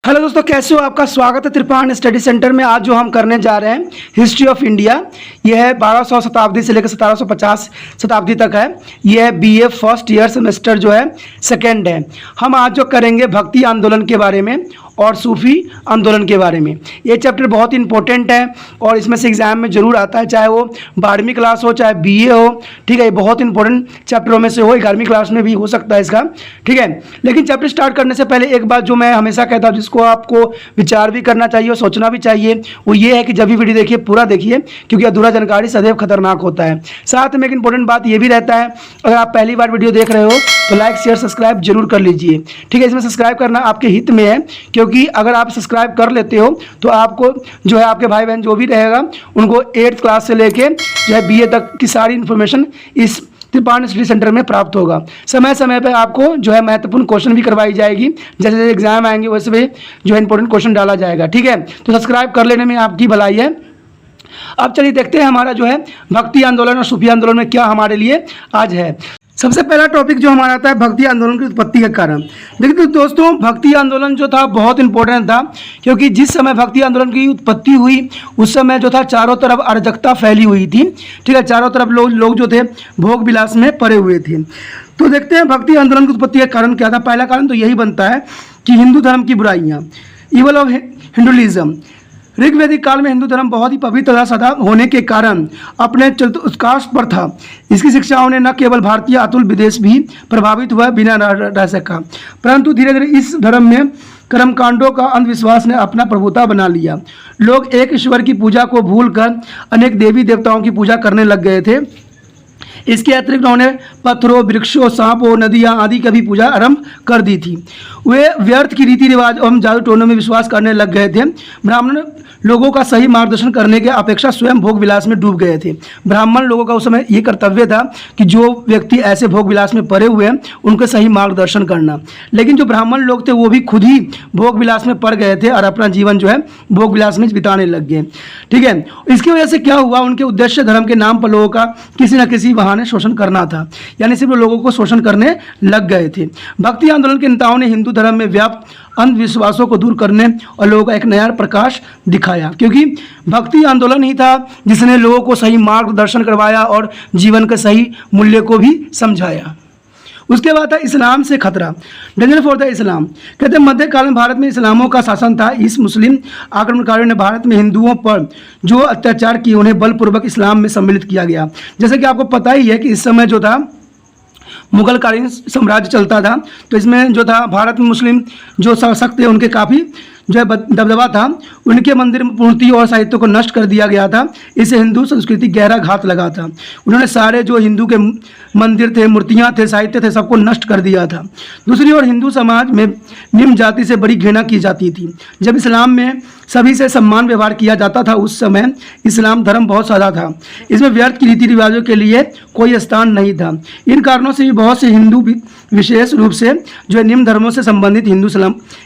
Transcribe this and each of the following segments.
Hello दोस्तों, कैसे हो? आपका स्वागत है त्रिपाण स्टडी सेंटर में। आज जो हम करने जा रहे हैं हिस्ट्री ऑफ इंडिया, यह है 1200 शताब्दी से लेकर 1750 शताब्दी तक है। यह है बीए फर्स्ट ईयर सेमेस्टर जो है सेकंड है। हम आज जो करेंगे भक्ति आंदोलन के बारे में और सूफी आंदोलन के बारे में। ये चैप्टर बहुत इंपॉर्टेंट है और इसमें से एग्जाम में ज़रूर आता है, चाहे वो 12वीं क्लास हो चाहे बीए हो। ठीक है, ये बहुत इंपॉर्टेंट चैप्टरों में से हो, 11वीं क्लास में भी हो सकता है इसका। ठीक है, लेकिन चैप्टर स्टार्ट करने से पहले एक बात जो मैं हमेशा कहता हूँ, जिसको आपको विचार भी करना चाहिए और सोचना भी चाहिए, वो ये है कि जब भी वीडियो देखिए पूरा देखिए, क्योंकि अधूरा जानकारी सदैव खतरनाक होता है। साथ में एक इंपॉर्टेंट बात ये भी रहता है, अगर आप पहली बार वीडियो देख रहे हो तो लाइक शेयर सब्सक्राइब जरूर कर लीजिए। ठीक है, इसमें सब्सक्राइब करना आपके हित में है, क्योंकि अगर आप सब्सक्राइब कर लेते हो तो आपको जो है आपके भाई बहन जो भी रहेगा उनको 8th क्लास से लेके जो है बीए तक की सारी इन्फॉर्मेशन इस त्रिपाण स्टडी सेंटर में प्राप्त होगा। समय समय पर आपको जो है महत्वपूर्ण क्वेश्चन भी करवाई जाएगी, जैसे जैसे एग्जाम आएंगे वैसे भी जो है इंपॉर्टेंट क्वेश्चन डाला जाएगा। ठीक है, तो सब्सक्राइब कर लेने में आपकी भलाई है। अब चलिए देखते हैं हमारा जो है भक्ति आंदोलन और सूफी आंदोलन में क्या हमारे लिए आज है। सबसे पहला टॉपिक जो हमारा आता है भक्ति आंदोलन की उत्पत्ति के कारण। देखिए दोस्तों, भक्ति आंदोलन जो था बहुत इंपॉर्टेंट था, क्योंकि जिस समय भक्ति आंदोलन की उत्पत्ति हुई उस समय जो था चारों तरफ अराजकता फैली हुई थी। ठीक है, चारों तरफ लोग जो थे भोग विलास में पड़े हुए थे। तो देखते हैं भक्ति आंदोलन की उत्पत्ति का कारण क्या था। पहला कारण तो यही बनता है कि हिंदू धर्म की बुराइयाँ, इवल ऑफ हिंदुइज्म। ऋग्वैदिक काल में हिंदू धर्म बहुत ही पवित्र तथा सदा होने के कारण अपने उत्कर्ष पर था। इसकी शिक्षाओं ने न केवल भारतीय अतुल विदेश भी प्रभावित हुआ बिना रह सका, परंतु धीरे धीरे इस धर्म में कर्मकांडों का अंधविश्वास ने अपना प्रभुता बना लिया। लोग एक ईश्वर की पूजा को भूलकर अनेक देवी देवताओं की पूजा करने लग गए थे। इसके अतिरिक्त उन्होंने पत्थरों, वृक्षों, सांपों, नदियां आदि की भी पूजा आरंभ कर दी थी। वे व्यर्थ की रीति रिवाज एवं जादू टोनों में विश्वास करने लग गए थे। ब्राह्मण लोगों का सही मार्गदर्शन करने के अपेक्षा स्वयं भोग विलास में डूब गए थे। ब्राह्मण लोगों का उस समय ये कर्तव्य था कि जो व्यक्ति ऐसे भोग विलास में पड़े हुए हैं उनके सही मार्गदर्शन करना, लेकिन जो ब्राह्मण लोग थे वो भी खुद ही भोग विलास में पड़ गए थे और अपना जीवन जो है भोग विलास में बिताने लग गए। ठीक है, इसकी वजह से क्या हुआ, उनके उद्देश्य धर्म के नाम पर लोगों का किसी न किसी बहाने शोषण करना था, यानी सिर्फ लोगों को शोषण करने लग गए थे। भक्ति आंदोलन के नेताओं ने हिंदू धर्म में व्याप्त अंधविश्वासों को दूर करने और लोगों का एक नया प्रकाश दिखाया, क्योंकि भक्ति आंदोलन ही था जिसने लोगों को सही मार्गदर्शन करवाया और जीवन के सही मूल्य को भी समझाया। उसके बाद था इस्लाम से खतरा, डेंजर फॉर द इस्लाम। कहते हैं मध्यकाल में भारत में इस्लामों का शासन था। इस मुस्लिम आक्रमणकारियों ने भारत में हिंदुओं पर जो अत्याचार किए उन्हें बलपूर्वक इस्लाम में सम्मिलित किया गया। जैसे कि आपको पता ही है कि इस समय जो था मुगलकालीन साम्राज्य चलता था, तो इसमें जो था भारत में मुस्लिम जो सशक्त थे उनके काफ़ी जो है दबदबा था। उनके मंदिर मूर्ति और साहित्य को नष्ट कर दिया गया था। इससे हिंदू संस्कृति गहरा घात लगा था। उन्होंने सारे जो हिंदू के मंदिर थे, मूर्तियाँ थे, साहित्य थे, सबको नष्ट कर दिया था। दूसरी ओर हिंदू समाज में निम्न जाति से बड़ी घृणा की जाती थी। जब इस्लाम में सभी से सम्मान व्यवहार किया जाता था उस समय इस्लाम धर्म बहुत सादा था। इसमें व्यर्थ की रीति रिवाजों के लिए कोई स्थान नहीं था। इन कारणों से भी बहुत से हिंदू विशेष रूप से जो है निम्न धर्मों से संबंधित हिंदू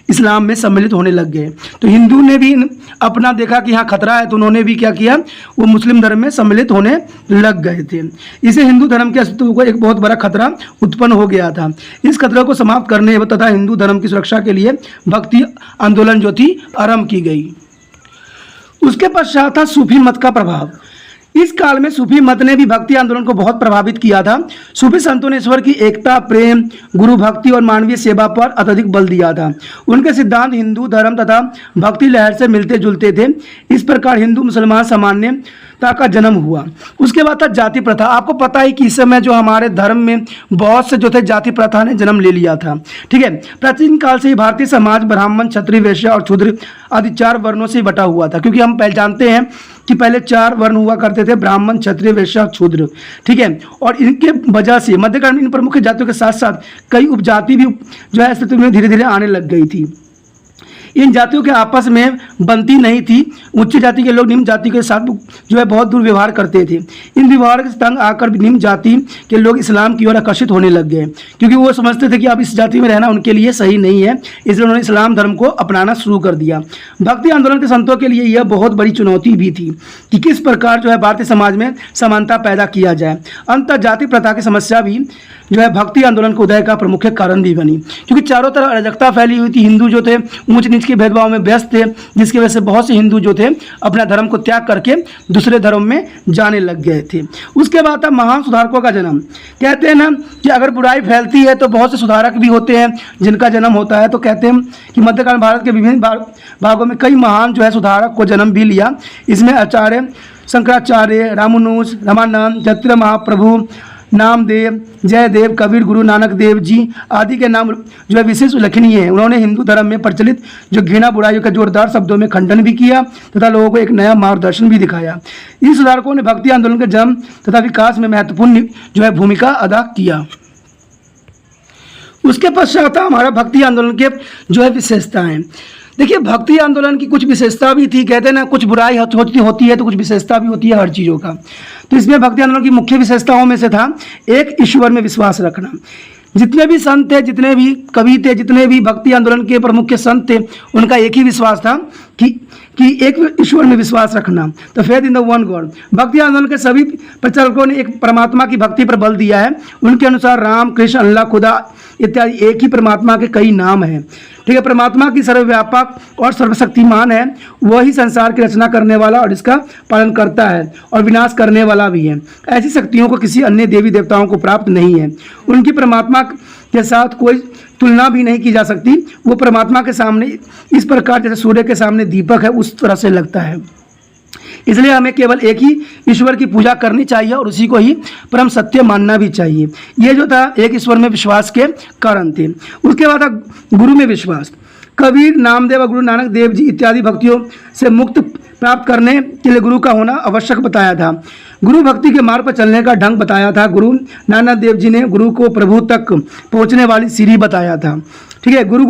इस्लाम में सम्मिलित होने लग गए। तो हिंदू ने भी अपना देखा कि यहाँ खतरा है, तो उन्होंने भी क्या किया, वो मुस्लिम धर्म में सम्मिलित होने लग गए थे। इसे हिंदू धर्म के अस्तित्व को एक बहुत बड़ा खतरा उत्पन्न हो गया था। इस खतरे को समाप्त करने तथा हिंदू धर्म की सुरक्षा के लिए भक्ति आंदोलन जो थी आरंभ की गई। उसके पश्चात था सूफी मत का प्रभाव। इस काल में सूफी मत ने भी भक्ति आंदोलन को बहुत प्रभावित किया था। सूफी संतों ने ईश्वर की एकता, प्रेम, गुरु भक्ति और मानवीय सेवा पर अत्यधिक बल दिया था। उनके सिद्धांत हिंदू धर्म तथा भक्ति लहर से मिलते जुलते थे। इस प्रकार हिंदू मुसलमान सामान्यता का जन्म हुआ। उसके बाद था जाति प्रथा। आपको पता है कि इस समय जो हमारे धर्म में बहुत से जो थे जाति प्रथा ने जन्म ले लिया था। ठीक है, प्राचीन काल से ही भारतीय समाज ब्राह्मण, क्षत्रिय, वैश्य और शूद्र आदि 4 वर्णों से बटा हुआ था, क्योंकि हम पहले जानते हैं कि पहले 4 वर्ण हुआ करते थे, ब्राह्मण, क्षत्रिय, वैश्य और शूद्र। ठीक है, और इनके वजह से मध्यकाल में इन प्रमुख जातियों के साथ साथ कई उपजाति भी जो है अस्तित्व में धीरे धीरे आने लग गई थी। इन जातियों के आपस में बनती नहीं थी। उच्च जाति के लोग निम्न जाति के साथ जो है बहुत दुर्व्यवहार करते थे। इन व्यवहार के तंग आकर निम्न जाति के लोग इस्लाम की ओर आकर्षित होने लग गए, क्योंकि वो समझते थे कि अब इस जाति में रहना उनके लिए सही नहीं है। इसलिए उन्होंने इस्लाम धर्म को अपनाना शुरू कर दिया। भक्ति आंदोलन के संतों के लिए यह बहुत बड़ी चुनौती भी थी कि किस प्रकार जो है भारतीय समाज में समानता पैदा किया जाए। अंततः जाति प्रथा की समस्या भी जो है भक्ति आंदोलन के उदय का प्रमुख कारण भी बनी, क्योंकि चारों तरफ अराजकता फैली हुई थी। हिंदू जो थे ऊंच नीच बीच के भेदभाव में व्यस्त थे, जिसकी वजह से बहुत से हिंदू जो थे अपना धर्म को त्याग करके दूसरे धर्म में जाने लग गए थे। उसके बाद था महान सुधारकों का जन्म। कहते हैं ना कि अगर बुराई फैलती है तो बहुत से सुधारक भी होते हैं जिनका जन्म होता है। तो कहते हैं कि मध्यकालीन भारत के विभिन्न भागों में कई महान जो है सुधारक को जन्म भी लिया। इसमें आचार्य शंकराचार्य, रामानुज, रामानंद, चैतन्य महाप्रभु, नामदेव, जयदेव, कबीर, गुरु नानक देव जी आदि के नाम जो है विशेष उल्लेखनीय है। उन्होंने हिंदू धर्म में प्रचलित जो घृणा बुराइयों का जोरदार शब्दों में खंडन भी किया तथा लोगों को एक नया मार्गदर्शन भी दिखाया। इन सुधारकों ने भक्ति आंदोलन के जन्म तथा विकास में महत्वपूर्ण जो है भूमिका अदा किया। उसके पश्चात हमारा भक्ति आंदोलन के जो है विशेषताएं। देखिए, भक्ति आंदोलन की कुछ विशेषता भी थी। कहते हैं ना, कुछ बुराई होती है तो कुछ विशेषता भी होती है हर चीज़ों का। तो इसमें भक्ति आंदोलन की मुख्य विशेषताओं में से था एक, ईश्वर में विश्वास रखना। जितने भी संत थे, जितने भी कवि थे, जितने भी भक्ति आंदोलन के प्रमुख संत थे, उनका एक ही विश्वास था कि एक ईश्वर में विश्वास रखना। तो faith in the one God. भक्ति आंदोलन के सभी प्रचारकों ने एक परमात्मा की भक्ति पर बल दिया है। उनके अनुसार राम, कृष्ण, अल्लाह, खुदा इत्यादि एक ही परमात्मा के कई नाम हैं। ठीक है, परमात्मा की सर्वव्यापक और सर्वशक्तिमान है। वही संसार की रचना करने वाला और इसका पालन करता है और विनाश करने वाला भी है। ऐसी शक्तियों को किसी अन्य देवी देवताओं को प्राप्त नहीं है। उनकी परमात्मा के साथ कोई तुलना भी नहीं की जा सकती। वो परमात्मा के सामने इस प्रकार जैसे सूर्य के सामने दीपक है, उस तरह से लगता है। इसलिए हमें केवल एक ही ईश्वर की पूजा करनी चाहिए और उसी को ही परम सत्य मानना भी चाहिए। ये जो था एक ईश्वर में विश्वास के कारण थे। उसके बाद था गुरु में विश्वास। कबीर, नामदेव और गुरु नानक देव जी इत्यादि भक्तियों से मुक्त प्राप्त करने के लिए गुरु का होना आवश्यक बताया था। गुरु भक्ति के मार्ग पर चलने का ढंग बताया था। गुरु नानक देव जी ने गुरु को प्रभु तक पहुंचने वाली सीढ़ी बताया था। ठीक है, गुरु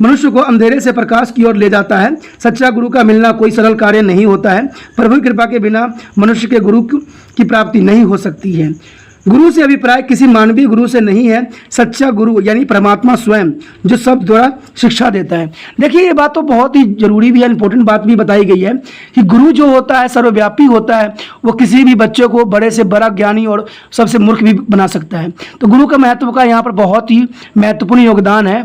मनुष्य को अंधेरे से प्रकाश की ओर ले जाता है। सच्चा गुरु का मिलना कोई सरल कार्य नहीं होता है। प्रभु की कृपा के बिना मनुष्य के गुरु की प्राप्ति नहीं हो सकती है। गुरु से अभिप्राय किसी मानवीय गुरु से नहीं है। सच्चा गुरु यानी परमात्मा स्वयं, जो सब द्वारा शिक्षा देता है। देखिए, ये बात तो बहुत ही जरूरी भी है, इंपॉर्टेंट बात भी बताई गई है कि गुरु जो होता है सर्वव्यापी होता है। वो किसी भी बच्चे को बड़े से बड़ा ज्ञानी और सबसे मूर्ख भी बना सकता है। तो गुरु का महत्व का यहाँ पर बहुत ही महत्वपूर्ण योगदान है।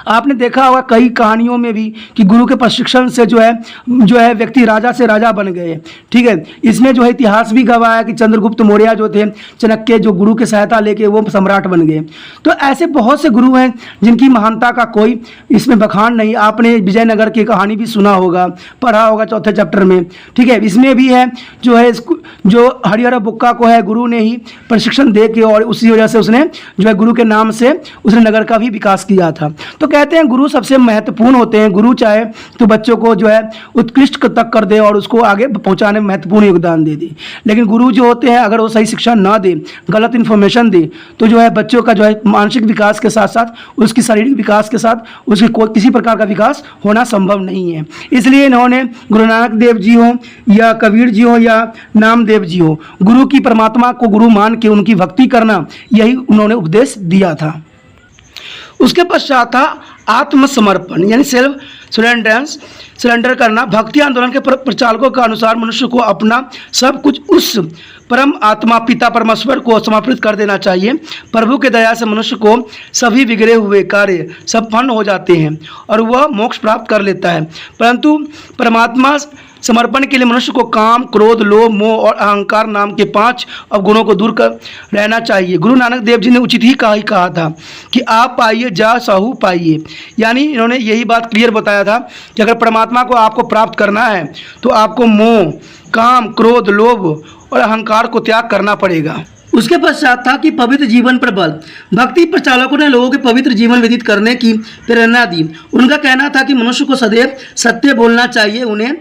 आपने देखा होगा कई कहानियों में भी कि गुरु के प्रशिक्षण से जो है व्यक्ति राजा से राजा बन गए। ठीक है, इसमें जो है इतिहास भी गवाह है कि चंद्रगुप्त मौर्य जो थे, चाणक्य जो गुरु की सहायता लेके वो सम्राट बन गए। तो ऐसे बहुत से गुरु हैं जिनकी महानता का कोई इसमें बखान नहीं। आपने विजयनगर की कहानी भी सुना होगा, पढ़ा होगा चौथे चैप्टर में। ठीक है, इसमें भी है जो हरिहर बुक्का को है गुरु ने ही प्रशिक्षण दे के और उसी वजह से उसने जो है गुरु के नाम से उसने नगर का भी विकास किया था। तो कहते हैं गुरु सबसे महत्वपूर्ण होते हैं। गुरु चाहे तो बच्चों को जो है उत्कृष्ट तक कर दे और उसको आगे पहुंचाने में महत्वपूर्ण योगदान दे दे, लेकिन गुरु जो होते हैं अगर वो सही शिक्षा ना दे, गलत इन्फॉर्मेशन दे, तो जो है बच्चों का जो है मानसिक विकास के साथ साथ उसकी शारीरिक विकास के साथ उसकी किसी प्रकार का विकास होना संभव नहीं है। इसलिए इन्होंने गुरु नानक देव जी हो या कबीर जी हो या नामदेव जी हो, गुरु की परमात्मा को गुरु मान के उनकी भक्ति करना, यही उन्होंने उपदेश दिया था। उसके पश्चात था आत्मसमर्पण यानी सेल्फ सरेंडर करना। भक्ति आंदोलन के प्रचारकों के अनुसार मनुष्य को अपना सब कुछ उस परम आत्मा पिता परमेश्वर को समर्पित कर देना चाहिए। प्रभु के दया से मनुष्य को सभी बिगड़े हुए कार्य संपन्न हो जाते हैं और वह मोक्ष प्राप्त कर लेता है। परंतु परमात्मा समर्पण के लिए मनुष्य को काम, क्रोध, लोभ, मोह और अहंकार नाम के 5 अवगुणों को दूर कर रहना चाहिए। गुरु नानक देव जी ने उचित ही कहा था कि आप पाइए जा साहू पाइए, यानी इन्होंने यही बात क्लियर बताया था कि अगर परमात्मा को आपको प्राप्त करना है तो आपको मोह, काम, क्रोध, लोभ और अहंकार को त्याग करना पड़ेगा। उसके पश्चात था कि पवित्र जीवन पर बल। भक्ति प्रचारकों ने लोगों के पवित्र जीवन व्यतीत करने की प्रेरणा दी। उनका कहना था कि मनुष्य को सदैव सत्य बोलना चाहिए, उन्हें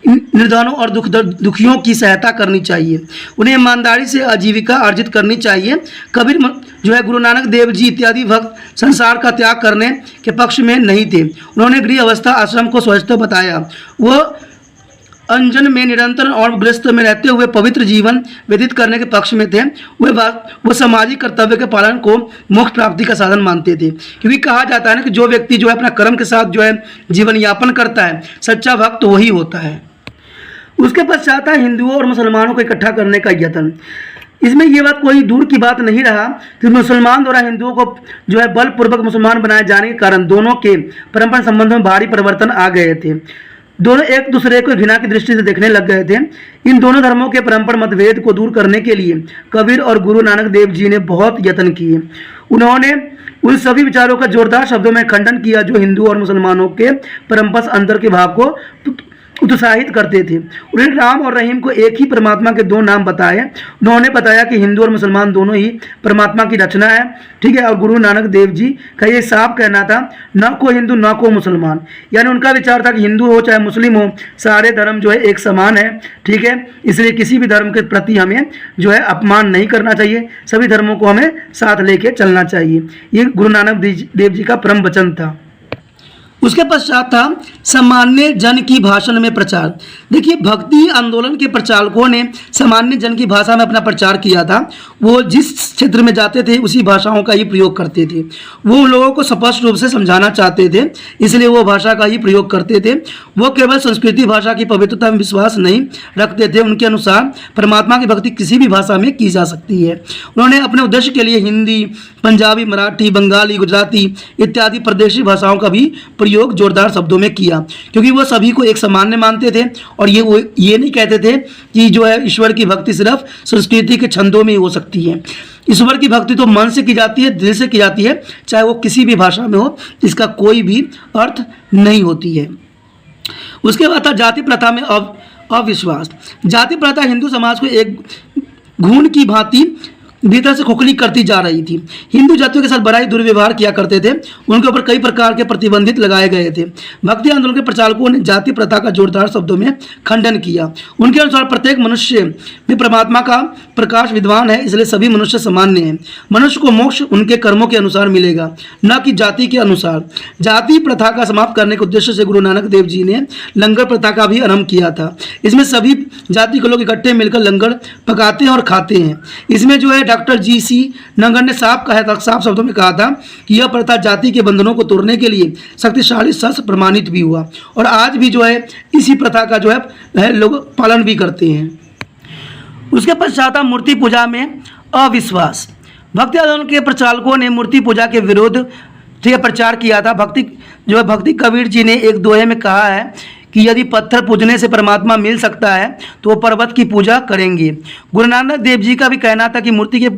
निर्धनों और दुखियों की सहायता करनी चाहिए, उन्हें ईमानदारी से आजीविका अर्जित करनी चाहिए। कबीर जो है गुरु नानक देव जी इत्यादि भक्त संसार का त्याग करने के पक्ष में नहीं थे। उन्होंने गृह अवस्था आश्रम को स्वच्छता बताया। वह अंजन में निरंतर और गृहस्थ में रहते हुए पवित्र जीवन व्यतीत करने के पक्ष में थे। वो सामाजिक कर्तव्य के पालन को मोक्ष प्राप्ति का साधन मानते थे, क्योंकि कहा जाता है ना कि जो व्यक्ति जो है अपना कर्म के साथ जो है जीवन यापन करता है, सच्चा भक्त वही होता है। उसके पश्चात हिंदुओं और मुसलमानों को इकट्ठा करने का यत्न। इसमें ये बात कोई दूर की बात नहीं रहा कि मुसलमान द्वारा हिंदुओं को जो है बलपूर्वक मुसलमान बनाए जाने के कारण दोनों के परंपरा संबंधों में भारी परिवर्तन आ गए थे। दोनों एक दूसरे को घृणा की दृष्टि से देखने लग गए थे। इन दोनों धर्मों के परंपरा मतभेद को दूर करने के लिए कबीर और गुरु नानक देव जी ने बहुत यत्न किए। उन्होंने उन सभी विचारों का जोरदार शब्दों में खंडन किया जो हिंदू और मुसलमानों के परंपरा अंतर के भाव को उत्साहित करते थे। उन्होंने राम और रहीम को एक ही परमात्मा के दो नाम बताए। उन्होंने बताया कि हिंदू और मुसलमान दोनों ही परमात्मा की रचना है, ठीक है। और गुरु नानक देव जी का ये साफ कहना था, न को हिंदू न को मुसलमान, यानी उनका विचार था कि हिंदू हो चाहे मुस्लिम हो, सारे धर्म जो है एक समान है, ठीक है। इसलिए किसी भी धर्म के प्रति हमें जो है अपमान नहीं करना चाहिए, सभी धर्मों को हमें साथ लेके चलना चाहिए। ये गुरु नानक देव जी का परम वचन था। उसके पश्चात था सामान्य जन की भाषण में प्रचार। देखिए, भक्ति आंदोलन के प्रचारकों ने सामान्य जन की भाषा में अपना प्रचार किया था। वो जिस क्षेत्र में जाते थे उसी भाषाओं का ही प्रयोग करते थे। वो लोगों को स्पष्ट रूप से समझाना चाहते थे, इसलिए वो भाषा का ही प्रयोग करते थे। वो केवल संस्कृति भाषा की पवित्रता में विश्वास नहीं रखते थे। उनके अनुसार परमात्मा की भक्ति किसी भी भाषा में की जा सकती है। उन्होंने अपने उद्देश्य के लिए हिंदी, पंजाबी, मराठी, बंगाली, गुजराती इत्यादि प्रदेशी भाषाओं का भी प्रयोग जोरदार शब्दों में किया, क्योंकि वो सभी को एक सामान्य मानते थे। और ये नहीं कहते थे कि जो है ईश्वर की भक्ति सिर्फ संस्कृति के छंदों में ही हो सकती है। ईश्वर की भक्ति तो मन से की जाती है, दिल से की जाती है, चाहे वो किसी भी भाषा में हो, इसका कोई भी अर्थ नहीं होती है। उसके बाद था जाति प्रथा में अविश्वास। जाति प्रथा हिंदू समाज को एक घून की भांति भीतर से खोखली करती जा रही थी। हिंदू जातियों के साथ बड़ा ही दुर्व्यवहार किया करते थे। उनके ऊपर कई प्रकार के प्रतिबंधित लगाए गए थे। भक्ति आंदोलन के प्रचारकों ने जाति प्रथा का जोरदार शब्दों में खंडन किया। उनके अनुसार प्रत्येक मनुष्य भी परमात्मा का प्रकाश विद्वान है, इसलिए सभी मनुष्य सामान्य हैं। मनुष्य को मोक्ष उनके कर्मों के अनुसार मिलेगा, न कि जाति के अनुसार। जाति प्रथा का समाप्त करने के उद्देश्य से गुरु नानक देव जी ने लंगर प्रथा का भी आरंभ किया था। इसमें सभी जाति के लोग इकट्ठे मिलकर लंगर पकाते हैं और खाते हैं। इसमें जो है डॉक्टर जी.सी. नंगर ने साफ शब्दों में कहा था कि यह प्रथा जाति के बंधनों को तोड़ने के लिए शक्तिशाली शस्त्र प्रमाणित भी हुआ, और आज भी जो है इसी प्रथा का जो है लोग पालन भी करते हैं। उसके पश्चात मूर्ति पूजा में अविश्वास। भक्ति आंदोलन के प्रचारकों ने मूर्ति पूजा के विरोध प्रचार किया था। भक्ति कबीर जी ने एक दोहे में कहा है कि यदि पत्थर पूजने से परमात्मा मिल सकता है तो वो पर्वत की पूजा करेंगे। गुरु नानक देव जी का भी कहना था कि मूर्ति के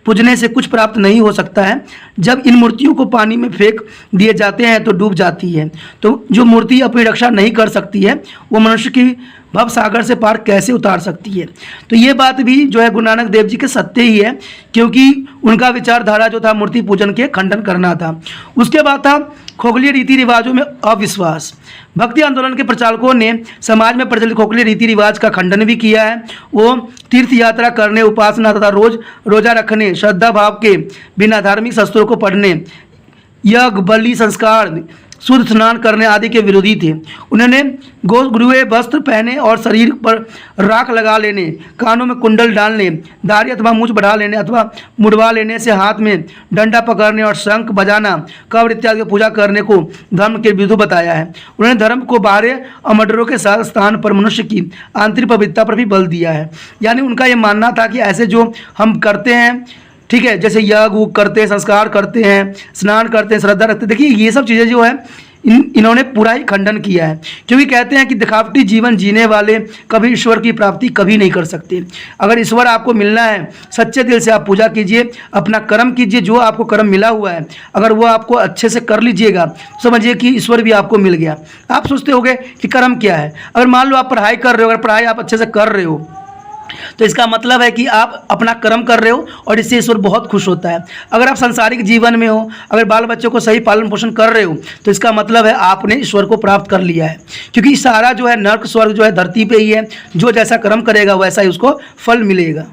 पूजने से कुछ प्राप्त नहीं हो सकता है। जब इन मूर्तियों को पानी में फेंक दिए जाते हैं तो डूब जाती है। तो जो मूर्ति अपनी रक्षा नहीं कर सकती है वो मनुष्य की भव सागर से पार कैसे उतार सकती है। तो ये बात भी जो है गुरु नानक देव जी के सत्य ही है, क्योंकि उनका विचारधारा जो था मूर्ति पूजन के खंडन करना था। उसके बाद था खोखली रीति रिवाजों में अविश्वास। भक्ति आंदोलन के प्रचारकों ने समाज में प्रचलित खोखली रीति रिवाज का खंडन भी किया है। वो तीर्थ यात्रा करने, उपासना तथा रोजा रखने, श्रद्धा भाव के बिना धार्मिक शास्त्रों को पढ़ने, यज्ञ, बलि, संस्कार, शुद्ध स्नान करने आदि के विरोधी थे। उन्होंने गुरुए वस्त्र पहने और शरीर पर राख लगा लेने, कानों में कुंडल डालने, दाढ़ी अथवा मूंछ बढ़ा लेने अथवा मुड़वा लेने से हाथ में डंडा पकड़ने और शंख बजाना, कब्र इत्यादि की पूजा करने को धर्म के विरुद्ध बताया है। उन्होंने धर्म को बाहरी अमडरों के साथ स्थान पर मनुष्य की आंतरिक पवित्रता पर भी बल दिया है। यानी उनका ये मानना था कि ऐसे जो हम करते हैं, ठीक है, जैसे यज्ञ करते हैं, संस्कार करते हैं, स्नान करते हैं, श्रद्धा रखते हैं, देखिए ये सब चीज़ें जो है इन्होंने पूरा ही खंडन किया है। क्योंकि कहते हैं कि दिखावटी जीवन जीने वाले कभी ईश्वर की प्राप्ति कभी नहीं कर सकते। अगर ईश्वर आपको मिलना है, सच्चे दिल से आप पूजा कीजिए, अपना कर्म कीजिए, जो आपको कर्म मिला हुआ है अगर वो आपको अच्छे से कर लीजिएगा तो समझिए कि ईश्वर भी आपको मिल गया। आप सोचते होंगे कि कर्म क्या है। अगर मान लो आप पढ़ाई कर रहे हो, अगर पढ़ाई आप अच्छे से कर रहे हो तो इसका मतलब है कि आप अपना कर्म कर रहे हो और इससे ईश्वर बहुत खुश होता है। अगर आप सांसारिक जीवन में हो, अगर बाल बच्चों को सही पालन पोषण कर रहे हो तो इसका मतलब है आपने ईश्वर को प्राप्त कर लिया है। क्योंकि सारा जो है नर्क स्वर्ग जो है धरती पे ही है, जो जैसा कर्म करेगा वैसा ही उसको फल मिलेगा।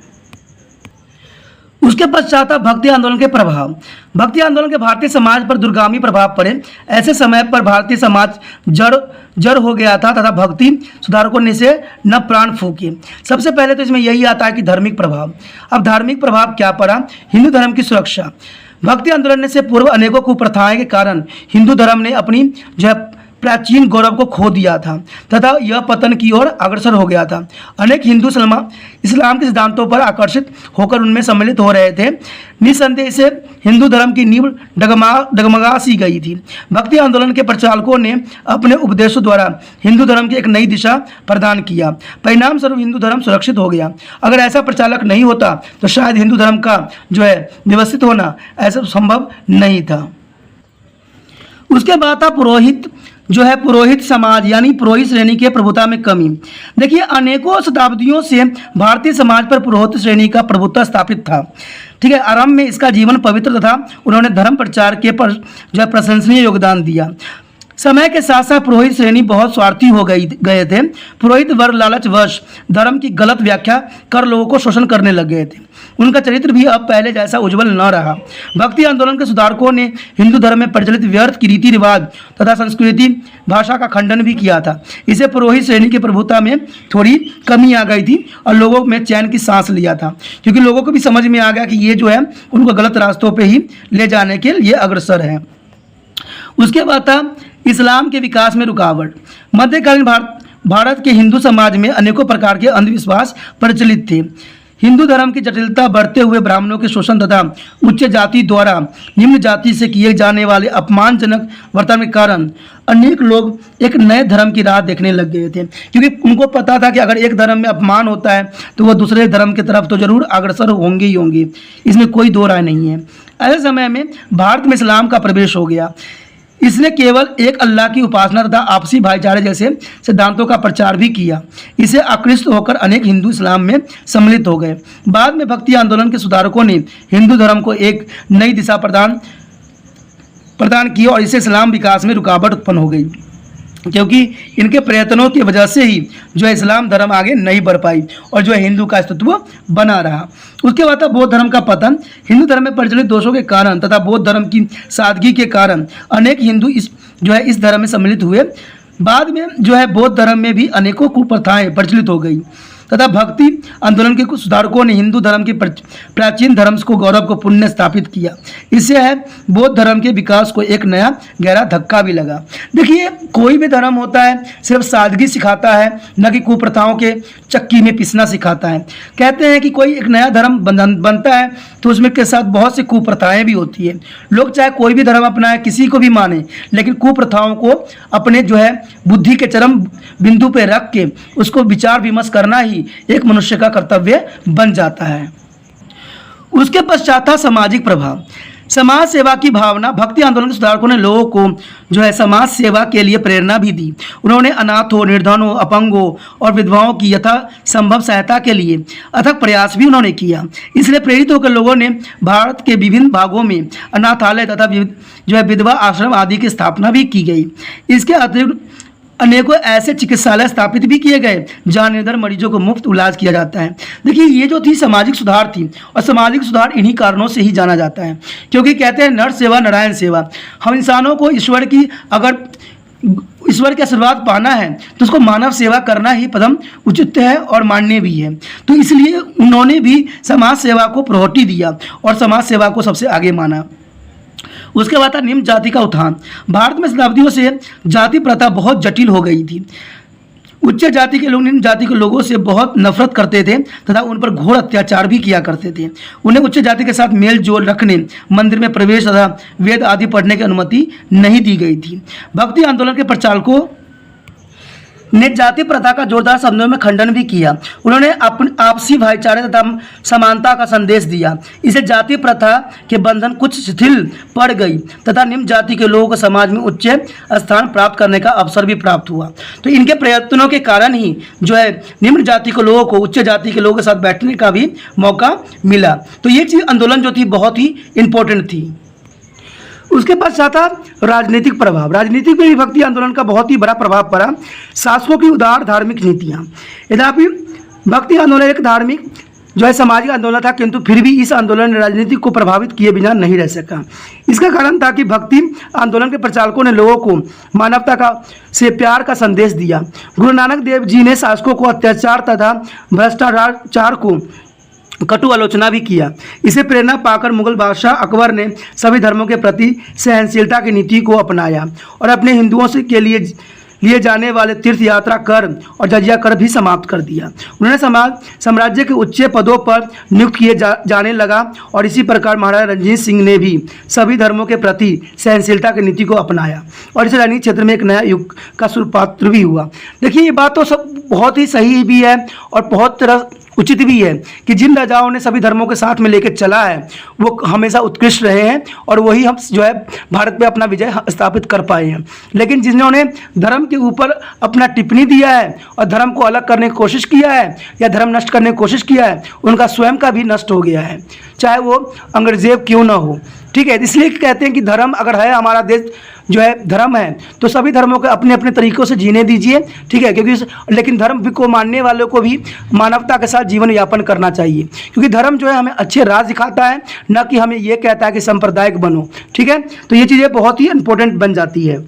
उसके पश्चात भक्ति आंदोलन के प्रभाव। भक्ति आंदोलन के भारतीय समाज पर दूरगामी प्रभाव पड़े। ऐसे समय पर भारतीय समाज जड़ हो गया था तथा भक्ति सुधारकों ने इसे न प्राण फूके। सबसे पहले तो इसमें यही आता है कि धार्मिक प्रभाव। अब धार्मिक प्रभाव क्या पड़ा? हिंदू धर्म की सुरक्षा। भक्ति आंदोलन से पूर्व अनेकों कुप्रथाएं के कारण हिंदू धर्म ने अपनी जो है प्राचीन गौरव को खो दिया था तथा यह पतन की ओर अग्रसर हो गया था। अनेक हिंदू इस्लाम के सिद्धांतों पर आकर्षित होकर उनमें सम्मिलित हो रहे थे। निस्संदेह से हिंदू धर्म की नींव डगमगा सी गई थी। भक्ति आंदोलन के प्रचारकों ने अपने उपदेशों द्वारा हिंदू धर्म की एक नई दिशा प्रदान किया। परिणाम स्वरूप हिंदू धर्म सुरक्षित हो गया। अगर ऐसा प्रचालक नहीं होता तो शायद हिंदू धर्म का जो है व्यवस्थित होना ऐसा संभव नहीं था। उसके बाद था पुरोहित समाज यानी पुरोहित श्रेणी के प्रभुता में कमी। देखिए, अनेकों शताब्दियों से भारतीय समाज पर पुरोहित श्रेणी का प्रभुत्व स्थापित था। ठीक है, आरंभ में इसका जीवन पवित्र तथा उन्होंने धर्म प्रचार के पर जो है प्रशंसनीय योगदान दिया। समय के साथ साथ पुरोहित श्रेणी बहुत स्वार्थी हो गए थे। पुरोहित वर्ग लालचवश धर्म की गलत व्याख्या कर लोगों को शोषण करने लग गए थे। उनका चरित्र भी अब पहले जैसा उज्जवल न रहा। भक्ति आंदोलन के सुधारकों ने हिंदू धर्म में प्रचलित व्यर्थ की रीति रिवाज तथा संस्कृति भाषा का खंडन भी किया था। इसे पुरोहित श्रेणी की प्रभुता में थोड़ी कमी आ गई थी और लोगों में चैन की सांस लिया था, क्योंकि लोगों को भी समझ में आ गया कि ये जो है उनको गलत रास्तों पर ही ले जाने के लिए अग्रसर है। उसके बाद था इस्लाम के विकास में रुकावट। मध्यकालीन भारत के हिंदू समाज में अनेकों प्रकार के अंधविश्वास प्रचलित थे। हिंदू धर्म की जटिलता, बढ़ते हुए ब्राह्मणों के शोषण तथा उच्च जाति द्वारा निम्न जाति से किए जाने वाले अपमानजनक वर्तन के कारण अनेक लोग एक नए धर्म की राह देखने लग गए थे, क्योंकि उनको पता था कि अगर एक धर्म में अपमान होता है तो वह दूसरे धर्म की तरफ तो जरूर अग्रसर होंगे ही होंगे, इसमें कोई दो राय नहीं है। ऐसे समय में भारत में इस्लाम का प्रवेश हो गया। इसने केवल एक अल्लाह की उपासना तथा आपसी भाईचारे जैसे सिद्धांतों का प्रचार भी किया। इसे आकृष्ट होकर अनेक हिंदू इस्लाम में सम्मिलित हो गए। बाद में भक्ति आंदोलन के सुधारकों ने हिंदू धर्म को एक नई दिशा प्रदान की और इससे इस्लाम विकास में रुकावट उत्पन्न हो गई, क्योंकि इनके प्रयत्नों की वजह से ही जो है इस्लाम धर्म आगे नहीं बढ़ पाई और जो है हिंदू का अस्तित्व बना रहा। उसके बाद था बौद्ध धर्म का पतन। हिंदू धर्म में प्रचलित दोषों के कारण तथा बौद्ध धर्म की सादगी के कारण अनेक हिंदू इस धर्म में सम्मिलित हुए। बाद में जो है बौद्ध धर्म में भी अनेकों कुप्रथाएं प्रचलित हो गई तथा भक्ति आंदोलन के कुछ सुधारकों ने हिंदू धर्म के प्राचीन धर्म को गौरव को पुण्य स्थापित किया। इससे है बौद्ध धर्म के विकास को एक नया गहरा धक्का भी लगा। देखिए, कोई भी धर्म होता है सिर्फ सादगी सिखाता है, न कि कुप्रथाओं के चक्की में पिसना सिखाता है। कहते हैं कि कोई एक नया धर्म बनता है तो उसमें के साथ बहुत सी कुप्रथाएं भी होती है। लोग चाहे कोई भी धर्म अपनाए, किसी को भी माने, लेकिन कुप्रथाओं को अपने जो है बुद्धि के चरम बिंदु पर रख के उसको विचार विमर्श करना ही एक मनुष्य का कर्तव्य बन जाता है। उसके पश्चात था सामाजिक प्रभाव। समाज सेवा की भावना। भक्ति आंदोलन के सुधारकों ने लोगों को जो है समाज सेवा के लिए प्रेरणा भी दी। उन्होंने अनाथों, निर्धनों, अपंगों और विधवाओं की यथा संभव सहायता के लिए अथक प्रयास भी उन्होंने किया। इसलिए प्रेरित होकर लोगों ने भारत के विभिन्न भागों में अनाथालय तथा जो है विधवा आश्रम आदि की स्थापना भी की गई। इसके अतिरिक्त अनेकों ऐसे चिकित्सालय स्थापित भी किए गए जहां निर्धन मरीजों को मुफ्त इलाज किया जाता है। देखिए, ये जो थी सामाजिक सुधार थी और सामाजिक सुधार इन्हीं कारणों से ही जाना जाता है, क्योंकि कहते हैं नर सेवा नारायण सेवा। हम इंसानों को ईश्वर की आशीर्वाद पाना है तो उसको मानव सेवा करना ही परम उचित है और मान्य भी है। तो इसलिए उन्होंने भी समाज सेवा को प्रायोरिटी दिया और समाज सेवा को सबसे आगे माना। उसके बाद था निम्न जाति का उत्थान। भारत में शताब्दियों से जाति प्रथा बहुत जटिल हो गई थी। उच्च जाति के लोग निम्न जाति के लोगों से बहुत नफरत करते थे तथा उन पर घोर अत्याचार भी किया करते थे। उन्हें उच्च जाति के साथ मेल जोल रखने, मंदिर में प्रवेश तथा वेद आदि पढ़ने की अनुमति नहीं दी गई थी। भक्ति आंदोलन के प्रचारकों ने जाति प्रथा का जोरदार शब्दों में खंडन भी किया। उन्होंने आपसी भाईचारे तथा समानता का संदेश दिया। इसे जाति प्रथा के बंधन कुछ शिथिल पड़ गई तथा निम्न जाति के लोगों को समाज में उच्च स्थान प्राप्त करने का अवसर भी प्राप्त हुआ। तो इनके प्रयत्नों के कारण ही जो है निम्न जाति के लोगों को उच्च जाति के लोगों के साथ बैठने का भी मौका मिला। तो ये चीज़ आंदोलन जो थी बहुत ही इम्पोर्टेंट थी। उसके पश्चात था राजनीतिक प्रभाव। राजनीतिक में भी भक्ति आंदोलन का बहुत ही बड़ा प्रभाव पड़ा। शासकों की उदार धार्मिक नीतियाँ। यद्यपि भक्ति आंदोलन एक धार्मिक जो है सामाजिक आंदोलन था, किंतु फिर भी इस आंदोलन ने राजनीति को प्रभावित किए बिना नहीं रह सका। इसका कारण था कि भक्ति आंदोलन के प्रचारकों ने लोगों को मानवता से प्यार का संदेश दिया। गुरु नानक देव जी ने शासकों को अत्याचार तथा भ्रष्टाचार को कटु आलोचना भी किया। इसे प्रेरणा पाकर मुगल बादशाह अकबर ने सभी धर्मों के प्रति सहनशीलता की नीति को अपनाया और अपने हिंदुओं से के लिए जाने वाले तीर्थ यात्रा कर और जजिया कर भी समाप्त कर दिया। उन्होंने साम्राज्य के उच्च पदों पर नियुक्त किए जाने लगा और इसी प्रकार महाराजा रणजीत सिंह ने भी सभी धर्मों के प्रति सहनशीलता की नीति को अपनाया और इस राजनीतिक क्षेत्र में एक नया युग का सूत्रपात भी हुआ। देखिए, ये बात तो सब बहुत ही सही भी है और बहुत तरह उचित भी है कि जिन राजाओं ने सभी धर्मों के साथ में लेकर चला है वो हमेशा उत्कृष्ट रहे हैं और वही हम जो है भारत पे अपना विजय स्थापित कर पाए हैं। लेकिन जिन्होंने धर्म के ऊपर अपना टिप्पणी दिया है और धर्म को अलग करने की कोशिश किया है या धर्म नष्ट करने की कोशिश किया है, उनका स्वयं का भी नष्ट हो गया है, चाहे वो अंग्रेजेब क्यों ना हो। ठीक है, इसलिए कहते हैं कि धर्म अगर है, हमारा देश जो है धर्म है, तो सभी धर्मों को अपने अपने तरीक़ों से जीने दीजिए। ठीक है, क्योंकि लेकिन धर्म को मानने वालों को भी मानवता के साथ जीवन यापन करना चाहिए, क्योंकि धर्म जो है हमें अच्छे राज दिखाता है, न कि हमें ये कहता है कि सांप्रदायिक बनो। ठीक है, तो ये चीज़ें बहुत ही इंपॉर्टेंट बन जाती है।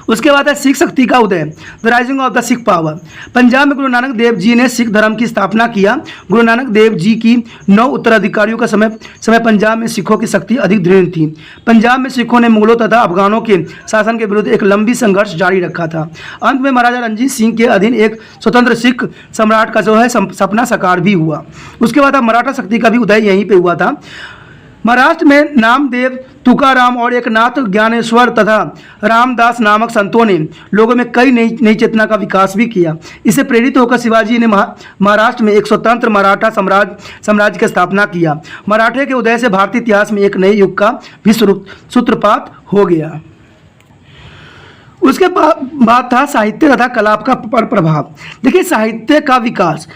उसके बाद है सिख शक्ति का उदय, the rising of the Sikh power. Punjab में गुरु नानक देव जी ने सिख धर्म की स्थापना किया। गुरु नानक देव जी की 9 उत्तराधिकारियों का समय पंजाब में सिखों की शक्ति अधिक दृढ़ थी। पंजाब में सिखों ने मुगलों तथा अफगानों के शासन के विरुद्ध एक लंबी संघर्ष जारी रखा था। अंत में महाराजा रणजीत सिंह के अधीन एक स्वतंत्र सिख सम्राट का जो है सपना साकार भी हुआ। उसके बाद मराठा शक्ति का भी उदय यहीं पर हुआ था। महाराष्ट्र में नामदेव, तुकाराम और एक नाथ ज्ञानेश्वर तथा रामदास नामक संतों ने लोगों में कई नई चेतना का विकास भी किया। इससे प्रेरित होकर शिवाजी ने महाराष्ट्र में एक स्वतंत्र मराठा साम्राज्य की स्थापना किया। मराठे के उदय से भारतीय इतिहास में एक नए युग का भी सूत्रपात हो गया। उसके बाद था साहित्य तथा कला का प्रभाव। देखिए, साहित्य का विकास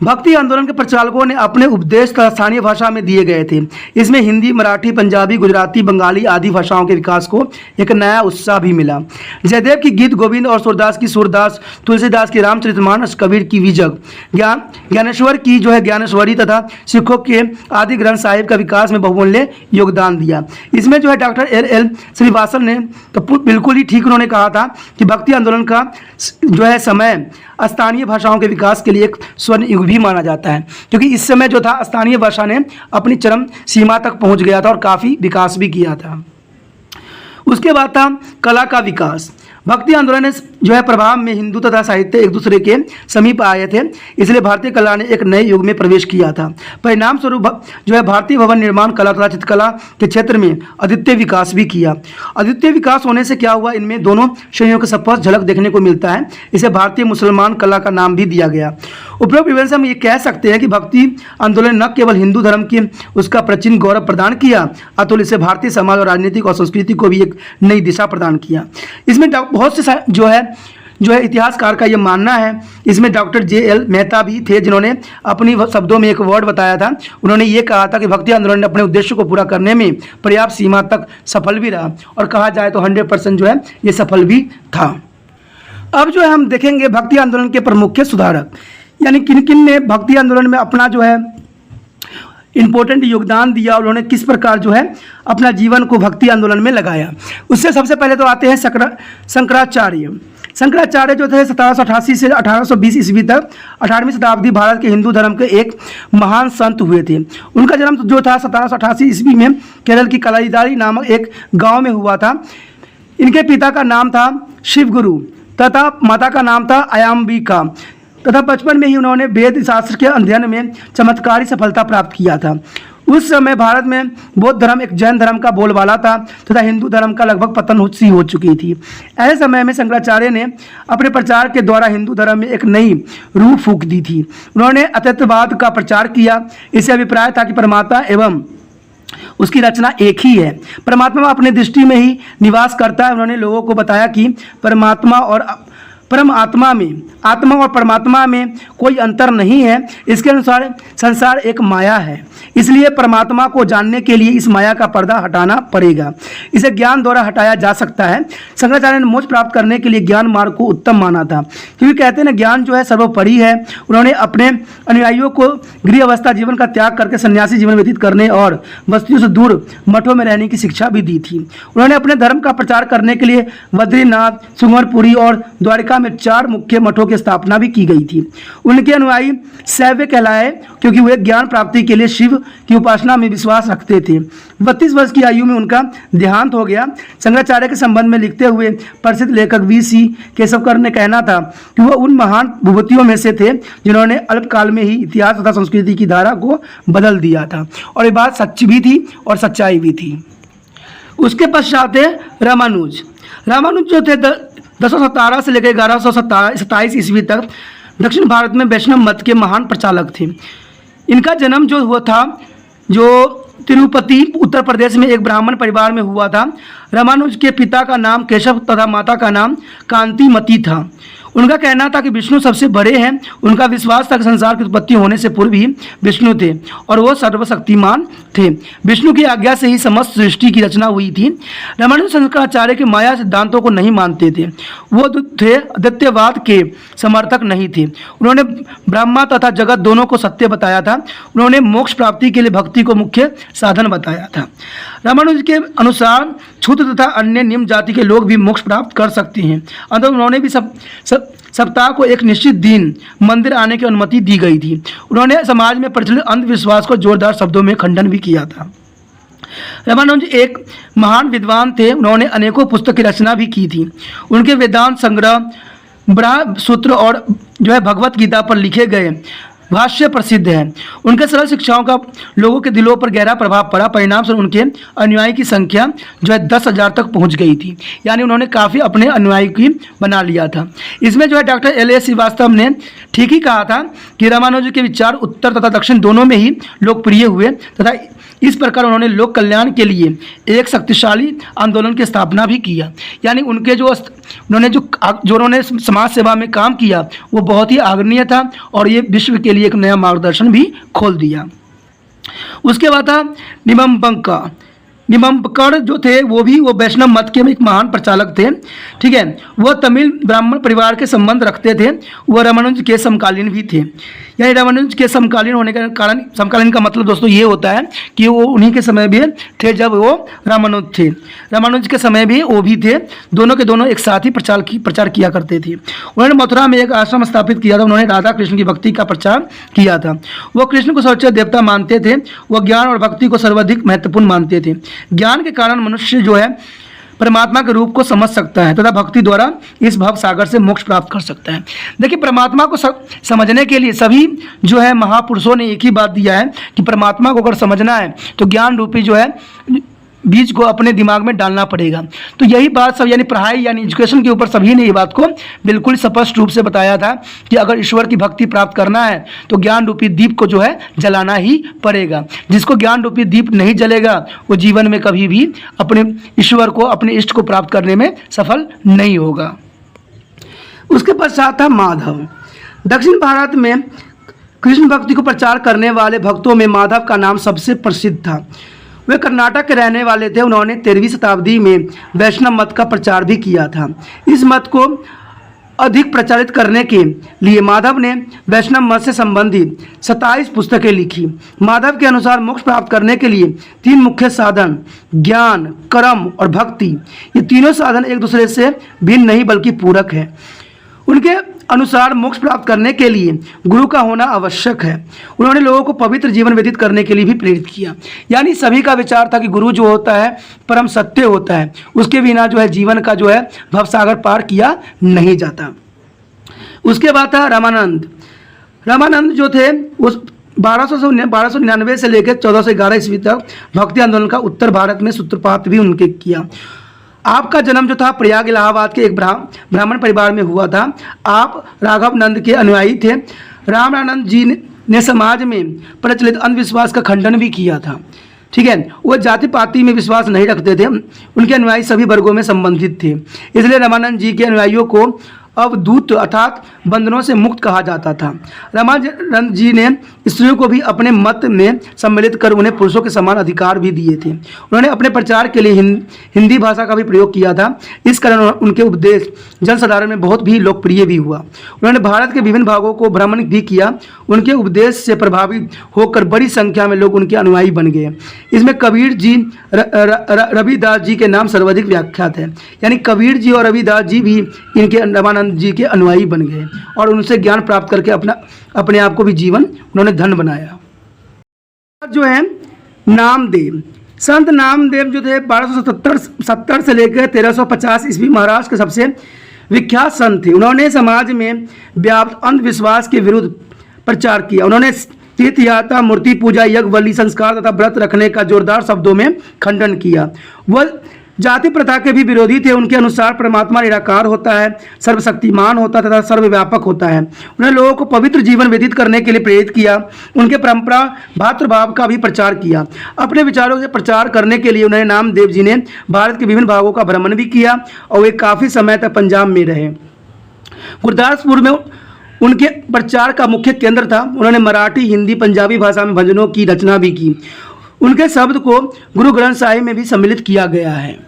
भक्ति आंदोलन के प्रचारकों ने अपने उपदेश स्थानीय भाषा में दिए गए थे। इसमें हिंदी, मराठी, पंजाबी, गुजराती, बंगाली आदि भाषाओं के विकास को एक नया उत्साह भी मिला। जयदेव की गीत गोविंद और सूरदास की सूरदास, तुलसीदास की रामचरितमानस, कबीर की विजग, ज्ञानेश्वर की जो है ज्ञानेश्वरी तथा सिखों के आदि ग्रंथ साहिब का विकास में बहुमूल्य योगदान दिया। इसमें जो है डॉक्टर एल श्रीवास्तव ने तो बिल्कुल ही ठीक उन्होंने कहा था कि भक्ति आंदोलन का जो है समय स्थानीय भाषाओं के विकास के लिए एक स्वर्ण युग भी माना जाता है, क्योंकि इस समय जो था स्थानीय भाषा ने अपनी चरम सीमा तक पहुंच गया था और काफ़ी विकास भी किया था। उसके बाद था कला का विकास। भक्ति आंदोलन जो है प्रभाव में हिंदू तथा साहित्य एक दूसरे के समीप आए थे, इसलिए भारतीय कला ने एक नए युग में प्रवेश किया था। परिणाम स्वरूप जो है भारतीय भवन निर्माण कला तथा चित्रकला के क्षेत्र में अद्वितीय विकास भी किया। अद्वितीय विकास होने से क्या हुआ, इनमें दोनों श्रेणियों का स्पष्ट झलक देखने को मिलता है। इसे भारतीय मुसलमान कला का नाम भी दिया गया। उपरोक्त विवरण से हम ये कह सकते हैं कि भक्ति आंदोलन न केवल हिंदू धर्म की उसका प्राचीन गौरव प्रदान किया, अतुल इससे भारतीय समाज और राजनीतिक और संस्कृति को भी एक नई दिशा प्रदान किया। इसमें बहुत से जो है इतिहासकार का ये मानना है। इसमें डॉक्टर जे.एल. मेहता भी थे, जिन्होंने अपनी शब्दों में एक वर्ड बताया था। उन्होंने ये कहा था कि भक्ति आंदोलन ने अपने उद्देश्य को पूरा करने में पर्याप्त सीमा तक सफल भी रहा और कहा जाए तो 100% जो है ये सफल भी था। अब जो है हम देखेंगे भक्ति आंदोलन के प्रमुख सुधारक, यानी किन किन ने भक्ति आंदोलन में अपना जो है इम्पोर्टेंट योगदान दिया और उन्होंने किस प्रकार जो है अपना जीवन को भक्ति आंदोलन में लगाया। उससे सबसे पहले तो आते हैं शंकराचार्य। शंकराचार्य जो थे 1788 से 1820 ईस्वी तक 18वीं शताब्दी भारत के हिंदू धर्म के एक महान संत हुए थे। उनका जन्म जो था 1788 ईस्वी में केरल की कलाईदारी नामक एक गांव में हुआ था। इनके पिता का नाम था शिवगुरु तथा माता का नाम था अयाम्बिका तथा बचपन में ही उन्होंने वेद शास्त्र के अध्ययन में चमत्कारी सफलता प्राप्त किया था। उस समय भारत में बौद्ध धर्म एक जैन धर्म का बोलबाला था तथा हिंदू धर्म का लगभग पतन सी हो चुकी थी। ऐसे समय में शंकराचार्य ने अपने प्रचार के द्वारा हिंदू धर्म में एक नई रूह फूंक दी थी। उन्होंने अद्वैतवाद का प्रचार किया। इससे अभिप्राय था कि परमात्मा एवं उसकी रचना एक ही है, परमात्मा अपने दृष्टि में ही निवास करता है। उन्होंने लोगों को बताया कि परमात्मा और परमात्मा में कोई अंतर नहीं है। इसके अनुसार संसार एक माया है, इसलिए परमात्मा को जानने के लिए इस माया का पर्दा हटाना पड़ेगा। इसे ज्ञान द्वारा हटाया जा सकता है। शंकराचार्य ने मोक्ष प्राप्त करने के लिए ज्ञान मार्ग को उत्तम माना था, क्योंकि कहते हैं ना ज्ञान जो है सर्वोपरि है। उन्होंने अपने अनुयायियों को गृह अवस्था जीवन का त्याग करके सन्यासी जीवन व्यतीत करने और बस्तियों से दूर मठों में रहने की शिक्षा भी दी थी। उन्होंने अपने धर्म का प्रचार करने के लिए बद्रीनाथ, सुंगरपुरी और द्वारिका में 4 मुख्य मठों की स्थापना भी की गई थी। उनके अनुयायी शैव कहलाए क्योंकि वे ज्ञान प्राप्ति के लिए शिव की उपासना में विश्वास रखते थे। 32 वर्ष की आयु में उनका देहांत हो गया। शंकराचार्य के संबंध में लिखते हुए प्रसिद्ध लेखक वीसी केशवकर ने कहना था कि वह उन महान विभूतियों में से थे जिन्होंने अल्पकाल में ही इतिहास तथा संस्कृति की धारा को बदल दिया था। और ये बात सच्ची भी थी और सच्चाई भी थी। उसके पश्चात है रामानुज। रामानुज जो थे 1017 से लेकर 1127 ईस्वी तक दक्षिण भारत में वैष्णव मत के महान प्रचारक थे। इनका जन्म जो हुआ था जो तिरुपति उत्तर प्रदेश में एक ब्राह्मण परिवार में हुआ था। रामानुज के पिता का नाम केशव तथा माता का नाम कांतिमती था। उनका कहना था कि विष्णु सबसे बड़े हैं। उनका विश्वास था कि संसार की उत्पत्ति होने से पूर्व ही विष्णु थे और वो सर्वशक्तिमान थे। विष्णु की आज्ञा से ही समस्त सृष्टि की रचना हुई थी। रामानुज शंकराचार्य के माया सिद्धांतों को नहीं मानते थे। वो थे अद्वैतवाद के समर्थक नहीं थे। उन्होंने ब्रह्मा तथा जगत दोनों को सत्य बताया था। उन्होंने मोक्ष प्राप्ति के लिए भक्ति को मुख्य साधन बताया था। रामानुज के अनुसार क्षुद्र तथा अन्य निम्न जाति के लोग भी मोक्ष प्राप्त कर सकते हैं। अतः उन्होंने भी सप्ताह को एक निश्चित दिन मंदिर आने की अनुमति दी गई थी। उन्होंने समाज में प्रचलित अंधविश्वास को जोरदार शब्दों में खंडन भी किया था। रामानुज एक महान विद्वान थे। उन्होंने अनेकों पुस्तक की रचना भी की थी। उनके वेदांत संग्रह, ब्रह्म सूत्र और जो है भगवत गीता पर लिखे गए भाष्य प्रसिद्ध है। उनके सरल शिक्षाओं का लोगों के दिलों पर गहरा प्रभाव पड़ा। परिणाम से उनके अनुयायी की संख्या जो है 10,000 तक पहुंच गई थी। यानी उन्होंने काफ़ी अपने अनुयायी की बना लिया था। इसमें जो है डॉक्टर L.A. श्रीवास्तव ने ठीक ही कहा था कि रामानुज के विचार उत्तर तथा दक्षिण दोनों में ही लोकप्रिय हुए तथा इस प्रकार उन्होंने लोक कल्याण के लिए एक शक्तिशाली आंदोलन की स्थापना भी किया। यानी उनके जो उन्होंने समाज सेवा में काम किया वो बहुत ही आदरणीय था और ये विश्व के लिए एक नया मार्गदर्शन भी खोल दिया। उसके बाद था निम्बंकर जो थे वो वैष्णव मत के एक महान प्रचारक थे। ठीक है, वह तमिल ब्राह्मण परिवार के संबंध रखते थे। वह रामानुज के समकालीन भी थे। यानी रामानुज के समकालीन होने के कारण, समकालीन का मतलब दोस्तों ये होता है कि वो उन्हीं के समय भी थे जब वो रामानुज थे। रामानुज के समय भी वो भी थे। दोनों के दोनों एक साथ ही प्रचार किया करते थे। उन्होंने मथुरा में एक आश्रम स्थापित किया था। उन्होंने राधा कृष्ण की भक्ति का प्रचार किया था। वो कृष्ण को सर्वोच्च देवता मानते थे। वह ज्ञान और भक्ति को सर्वाधिक महत्वपूर्ण मानते थे। ज्ञान के कारण मनुष्य जो है परमात्मा के रूप को समझ सकता है तथा भक्ति द्वारा इस भव सागर से मोक्ष प्राप्त कर सकता है। देखिए, परमात्मा को समझने के लिए सभी जो है महापुरुषों ने एक ही बात दिया है कि परमात्मा को अगर समझना है तो ज्ञान रूपी जो है बीज को अपने दिमाग में डालना पड़ेगा। तो यही बात सब यानी पढ़ाई यानी एजुकेशन के ऊपर सभी ने ये बात को बिल्कुल स्पष्ट रूप से बताया था कि अगर ईश्वर की भक्ति प्राप्त करना है तो ज्ञान रूपी दीप को जो है जलाना ही पड़ेगा। जिसको ज्ञान रूपी दीप नहीं जलेगा वो जीवन में कभी भी अपने ईश्वर को, अपने इष्ट को प्राप्त करने में सफल नहीं होगा। उसके पश्चात था माधव। दक्षिण भारत में कृष्ण भक्ति को प्रचार करने वाले भक्तों में माधव का नाम सबसे प्रसिद्ध था। वे कर्नाटक के रहने वाले थे। उन्होंने 13वीं शताब्दी में वैष्णव मत का प्रचार भी किया था। इस मत को अधिक प्रचारित करने के लिए माधव ने वैष्णव मत से संबंधित 27 पुस्तकें लिखी। माधव के अनुसार मोक्ष प्राप्त करने के लिए 3 मुख्य साधन ज्ञान, कर्म और भक्ति, ये तीनों साधन एक दूसरे से भिन्न नहीं बल्कि पूरक है। उनके अनुसार मोक्ष प्राप्त करने के लिए गुरु का होना आवश्यक है। उन्होंने लोगों को पवित्र जीवन व्यतीत करने के लिए भी प्रेरित किया। यानी सभी का विचार था कि गुरु जो होता है परम सत्य होता है, उसके बिना जो है जीवन का जो है भवसागर पार किया नहीं जाता। उसके बाद था रामानंद। रामानंद जो थे उस 1299 से लेकर 1411 ईस्वी तक भक्ति आंदोलन का उत्तर भारत में सूत्रपात भी उनके किया। आपका जन्म जो था प्रयाग इलाहाबाद के एक ब्राह्मण परिवार में हुआ था। आप राघव नंद के अनुयायी थे। रामानंद जी ने समाज में प्रचलित अंधविश्वास का खंडन भी किया था। ठीक है, वो जाति पाति में विश्वास नहीं रखते थे। उनके अनुयायी सभी वर्गों में संबंधित थे। इसलिए रामानंद जी के अनुयायियों को अवधूत अर्थात बंधनों से मुक्त कहा जाता था। रामानंद जी ने स्त्रियों को भी अपने मत में सम्मिलित कर उन्हें पुरुषों के समान अधिकार भी दिए थे। उन्होंने अपने प्रचार के लिए हिंदी भाषा का भी प्रयोग किया था। इस कारण उनके उपदेश जनसाधारण में बहुत भी लोकप्रिय भी हुआ। उन्होंने भारत के विभिन्न भागों को भ्रमण भी किया। उनके उपदेश से प्रभावित होकर बड़ी संख्या में लोग उनके अनुयायी बन गए। इसमें कबीर जी, रविदास जी के नाम सर्वाधिक व्याख्यात है। यानी कबीर जी और रविदास जी भी इनके रामानंद विवेकानंद जी के अनुयायी बन गए और उनसे ज्ञान प्राप्त करके अपने आप को भी जीवन उन्होंने धन्य बनाया। जो है नामदेव, संत नामदेव जो थे 1270 से लेकर 1350 ईस्वी महाराष्ट्र के सबसे विख्यात संत थे। उन्होंने समाज में व्याप्त अंधविश्वास के विरुद्ध प्रचार किया। उन्होंने तीर्थ यात्रा, मूर्ति पूजा, यज्ञ, बलि संस्कार तथा व्रत रखने का जोरदार शब्दों में खंडन किया। वह जाति प्रथा के भी विरोधी थे। उनके अनुसार परमात्मा निराकार होता है, सर्वशक्तिमान होता है तथा सर्वव्यापक होता है। उन्होंने लोगों को पवित्र जीवन व्यतीत करने के लिए प्रेरित किया। उनके परंपरा भातृभाव का भी प्रचार किया। अपने विचारों से प्रचार करने के लिए उन्होंने नामदेव जी ने भारत के विभिन्न भागों का भ्रमण भी किया और वे काफ़ी समय तक पंजाब में रहे। गुरदासपुर में उनके प्रचार का मुख्य केंद्र था। उन्होंने मराठी, हिंदी, पंजाबी भाषा में भजनों की रचना भी की। उनके शब्द को गुरु ग्रंथ साहिब में भी सम्मिलित किया गया है।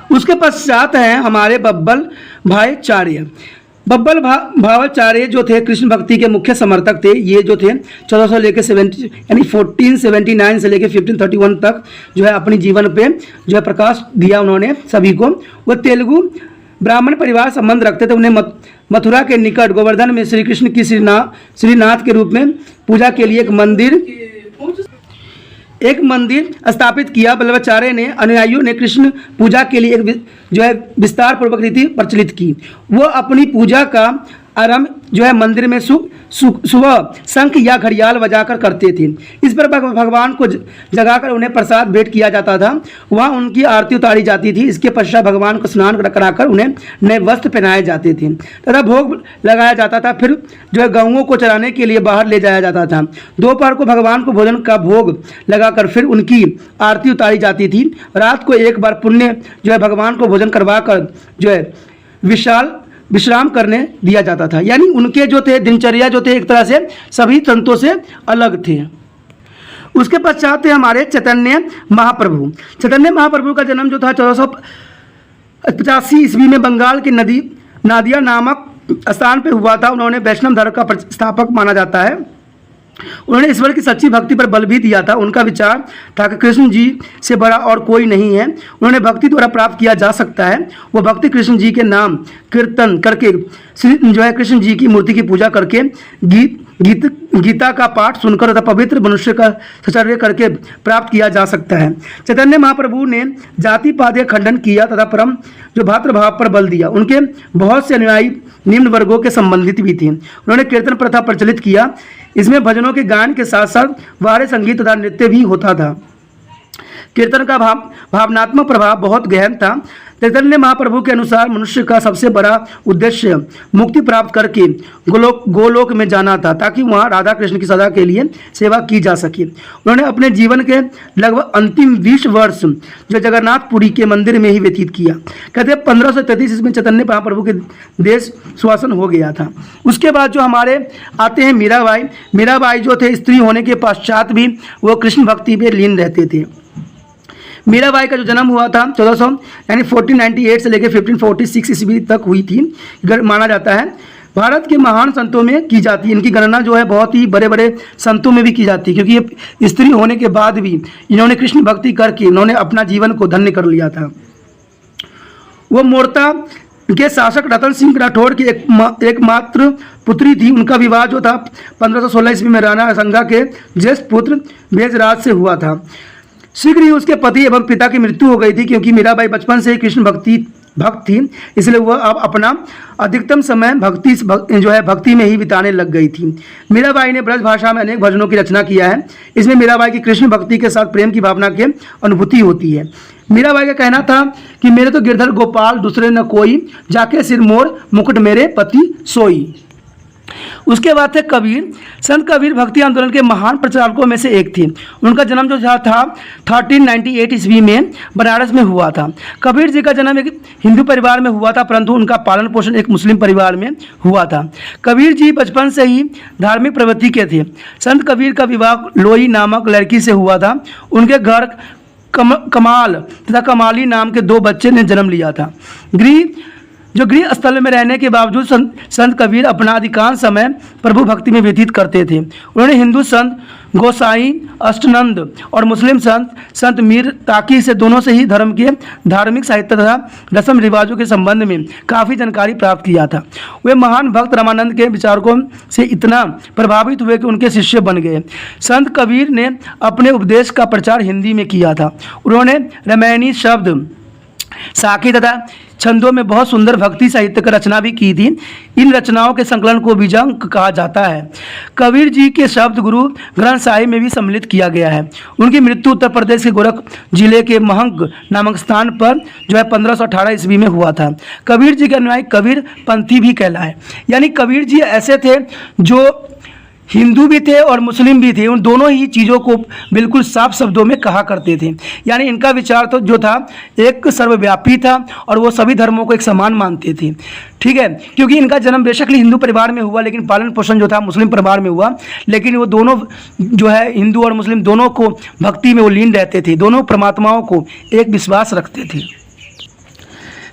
उसके पश्चात हैं हमारे बब्बल भाईचार्य। बब्बल भावाचार्य जो थे कृष्ण भक्ति के मुख्य समर्थक थे। ये जो थे 1400 लेकर 1479 से लेकर 1531 तक जो है अपनी जीवन पे जो है प्रकाश दिया उन्होंने सभी को। वो तेलुगु ब्राह्मण परिवार संबंध रखते थे। उन्हें मथुरा के निकट गोवर्धन में श्री कृष्ण की श्रीनाथ के रूप में पूजा के लिए एक मंदिर स्थापित किया। वल्लभाचार्य ने अनुयायियों ने कृष्ण पूजा के लिए एक जो है विस्तार पूर्वक रीति प्रचलित की। वो अपनी पूजा का आरंभ जो है मंदिर में सुबह शंख या घड़ियाल बजाकर करते थे। इस पर भगवान को जगाकर उन्हें प्रसाद भेंट किया जाता था। वहाँ उनकी आरती उतारी जाती थी। इसके पश्चात भगवान को स्नान कराकर उन्हें नए वस्त्र पहनाए जाते थे तथा भोग लगाया जाता था। फिर जो है गऊओं को चराने के लिए बाहर ले जाया जाता था। दोपहर को भगवान को भोजन का भोग लगाकर फिर उनकी आरती उतारी जाती थी। रात को एक बार पुण्य जो है भगवान को भोजन करवाकर जो है विश्राम करने दिया जाता था। यानी उनके जो थे दिनचर्या जो थे एक तरह से सभी संतों से अलग थे। उसके पश्चात थे हमारे चैतन्य महाप्रभु। चैतन्य महाप्रभु का जन्म जो था 1485 ईस्वी में बंगाल के नादिया नामक स्थान पे हुआ था। उन्होंने वैष्णव धर्म का संस्थापक माना जाता है। उन्होंने ईश्वर की सच्ची भक्ति पर बल भी दिया था। उनका विचार था कि कृष्ण जी से बड़ा और कोई नहीं है। उन्होंने भक्ति द्वारा प्राप्त किया जा सकता है। वो भक्ति कृष्ण जी के नाम कीर्तन करके जो है कृष्ण जी की मूर्ति की पूजा करके गीता का पाठ सुनकर तथा पवित्र मनुष्य का सचर्य करके प्राप्त किया जा सकता है। चैतन्य महाप्रभु ने जाति पात का खंडन किया तथा परम जो भातृभाव पर बल दिया। उनके बहुत से अनुयायी निम्न वर्गों के संबंधित भी थे। उन्होंने कीर्तन प्रथा प्रचलित किया। इसमें भजनों के गान के साथ साथ वाद्य संगीत तथा नृत्य भी होता था। कीर्तन का भावनात्मक प्रभाव बहुत गहन था। चैतन्य महाप्रभु के अनुसार मनुष्य का सबसे बड़ा उद्देश्य मुक्ति प्राप्त करके गोलोक में जाना था, ताकि वहाँ राधा कृष्ण की सदा के लिए सेवा की जा सके। उन्होंने अपने जीवन के लगभग अंतिम 20 वर्ष जो जगन्नाथपुरी के मंदिर में ही व्यतीत किया। कहते हैं 1533 ईस्वी में चैतन्य महाप्रभु के देश शासन हो गया था। उसके बाद जो हमारे आते हैं मीराबाई जो थे स्त्री होने के पश्चात भी वो कृष्ण भक्ति में लीन रहते थे। मीराबाई का जो जन्म हुआ था 1498 से लेकर 1546 ईस्वी तक हुई थी माना जाता है। भारत के महान संतों में की जाती है। इनकी गणना जो है बहुत ही बड़े बड़े संतों में भी की जाती है, क्योंकि ये स्त्री होने के बाद भी इन्होंने कृष्ण भक्ति करके इन्होंने अपना जीवन को धन्य कर लिया था। वो मोर्ता के शासक रतन सिंह राठौड़ की एकमात्र पुत्री थी। उनका विवाह जो था 1516 ईस्वी में राणा संगा के ज्येष्ठ पुत्र बेजराज से हुआ था। शीघ्र ही उसके पति एवं पिता की मृत्यु हो गई थी। क्योंकि मीराबाई बचपन से ही कृष्ण भक्त थी, इसलिए वह अब अपना अधिकतम समय भक्ति में ही बिताने लग गई थी। मीराबाई ने ब्रज भाषा में अनेक भजनों की रचना किया है। इसमें मीराबाई की कृष्ण भक्ति के साथ प्रेम की भावना की अनुभूति होती है। मीराबाई का कहना था कि मेरे तो गिरधर गोपाल दूसरे न कोई, जाके सिर मोर मुकुट मेरे पति सोई। उसके बाद थे कबीर। संत कबीर भक्ति आंदोलन के महान प्रचारकों में से एक थे। उनका जन्म जो था 1398 ईस्वी में बनारस में हुआ था। कबीर जी का जन्म एक हिंदू परिवार में हुआ था, परंतु उनका पालन पोषण एक मुस्लिम परिवार में हुआ था। कबीर जी बचपन से ही धार्मिक प्रवृत्ति के थे। संत कबीर का विवाह लोई नामक लड़की से हुआ था। उनके घर कमाल तथा कमाली नाम के 2 बच्चे ने जन्म लिया था। जो गृह स्थल में रहने के बावजूद संत कबीर अपना अधिकांश समय प्रभु भक्ति में व्यतीत करते थे। उन्होंने हिंदू संत गोसाई अष्टानंद और मुस्लिम संत मीर ताकी से दोनों से ही धर्म के धार्मिक साहित्य तथा रस्म रिवाजों के संबंध में काफ़ी जानकारी प्राप्त किया था। वे महान भक्त रामानंद के विचारकों से इतना प्रभावित हुए कि उनके शिष्य बन गए। संत कबीर ने अपने उपदेश का प्रचार हिंदी में किया था। उन्होंने रामायणी शब्द साखी तथा छंदों में बहुत सुंदर भक्ति साहित्य की रचना भी की थी। इन रचनाओं के संकलन को बीजांक कहा जाता है। कबीर जी के शब्द गुरु ग्रंथ साहिब में भी सम्मिलित किया गया है। उनकी मृत्यु उत्तर प्रदेश के गोरख जिले के महंग नामक स्थान पर जो है 1518 ईस्वी में हुआ था। कबीर जी के अनुयायी कबीर पंथी भी कहलाए, यानी कबीर जी ऐसे थे जो हिंदू भी थे और मुस्लिम भी थे। उन दोनों ही चीज़ों को बिल्कुल साफ शब्दों में कहा करते थे। यानी इनका विचार तो जो था एक सर्वव्यापी था और वो सभी धर्मों को एक समान मानते थे। ठीक है, क्योंकि इनका जन्म बेशक हिंदू परिवार में हुआ, लेकिन पालन पोषण जो था मुस्लिम परिवार में हुआ। लेकिन वो दोनों जो है हिंदू और मुस्लिम दोनों को भक्ति में वो लीन रहते थे, दोनों परमात्माओं को एक विश्वास रखते थे।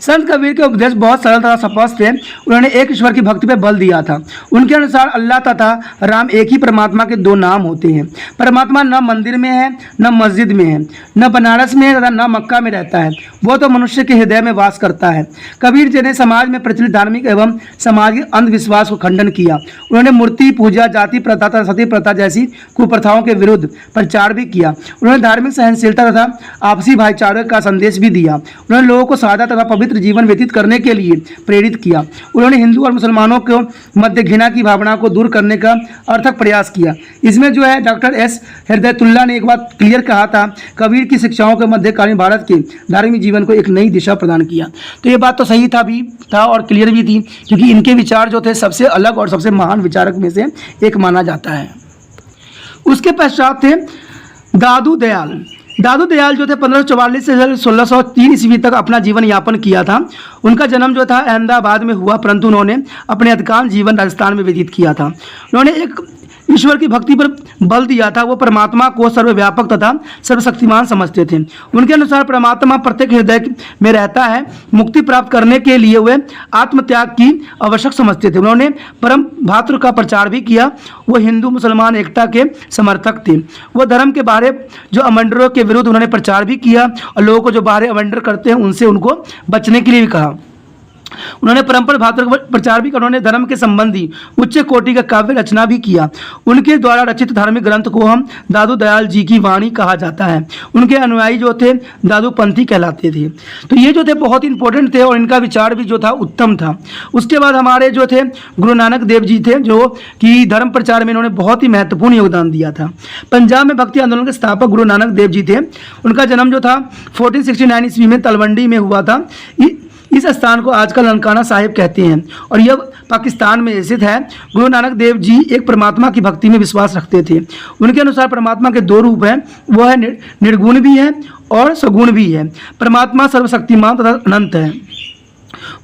संत कबीर के उपदेश बहुत सरल तथा स्पष्ट थे। उन्होंने एक ईश्वर की भक्ति पर बल दिया था। उनके अनुसार अल्लाह तथा राम एक ही परमात्मा के दो नाम होते हैं। परमात्मा न मंदिर में है, न मस्जिद में है, न बनारस में है तथा न मक्का में रहता है। वो तो मनुष्य के हृदय में वास करता है। कबीर जी ने समाज में प्रचलित धार्मिक एवं सामाजिक अंधविश्वास को खंडन किया। उन्होंने मूर्ति पूजा, जाति प्रथा तथा सती प्रथा जैसी कुप्रथाओं के विरुद्ध प्रचार भी किया। उन्होंने धार्मिक सहनशीलता तथा आपसी भाईचारे का संदेश भी दिया। उन्होंने लोगों को सादा तथा पवित्र जीवन व्यतीत करने के लिए प्रेरित किया। उन्होंने हिंदू और मुसलमानों को मध्य घृणा की भावना को दूर करने का अर्थक प्रयास किया। इसमें जो है डॉक्टर एस हृदयतुल्ला ने एक बात क्लियर कहा था, कबीर की शिक्षाओं के मध्यकालीन भारत के धार्मिक जीवन को एक नई दिशा प्रदान किया। तो ये बात तो सही था और क्लियर भी थी, क्योंकि इनके विचार जो थे सबसे अलग और सबसे महान विचारक में से एक माना जाता है। उसके पश्चात थे दादू दयाल जो थे 1544 से 1603 ईस्वी तक अपना जीवन यापन किया था। उनका जन्म जो था अहमदाबाद में हुआ, परंतु उन्होंने अपने अधिकांश जीवन राजस्थान में व्यतीत किया था। उन्होंने एक ईश्वर की भक्ति पर बल दिया था। वो परमात्मा को सर्वव्यापक तथा सर्वशक्तिमान समझते थे। उनके अनुसार परमात्मा प्रत्येक हृदय में रहता है। मुक्ति प्राप्त करने के लिए वे आत्मत्याग की आवश्यक समझते थे। उन्होंने परम भातृ का प्रचार भी किया। वो हिंदू मुसलमान एकता के समर्थक थे। वो धर्म के बाहर जो अवंडरों के विरुद्ध उन्होंने प्रचार भी किया और लोगों को जो बाहर अवंडर करते हैं उनसे उनको बचने के लिए भी कहा। उन्होंने परंपरा भातृ का प्रचार भी किया। उन्होंने धर्म के संबंधी उच्च कोटि का काव्य रचना भी किया। उनके द्वारा रचित धार्मिक ग्रंथ को हम दादू दयाल जी की वाणी कहा जाता है। उनके अनुयायी जो थे दादू पंथी कहलाते थे। तो ये जो थे बहुत इंपॉर्टेंट थे और इनका विचार भी जो था उत्तम था। उसके बाद हमारे जो थे गुरु नानक देव जी थे, जो कि धर्म प्रचार में इन्होंने बहुत ही महत्वपूर्ण योगदान दिया था। पंजाब में भक्ति आंदोलन के स्थापक गुरु नानक देव जी थे। उनका जन्म जो था 1469 ईस्वी में तलवंडी में हुआ था। इस स्थान को आजकल ननकाना साहिब कहते हैं और यह पाकिस्तान में स्थित है। गुरु नानक देव जी एक परमात्मा की भक्ति में विश्वास रखते थे। उनके अनुसार परमात्मा के दो रूप हैं, वो है निर्गुण भी है और सगुण भी है। परमात्मा सर्वशक्तिमान तथा अनंत है।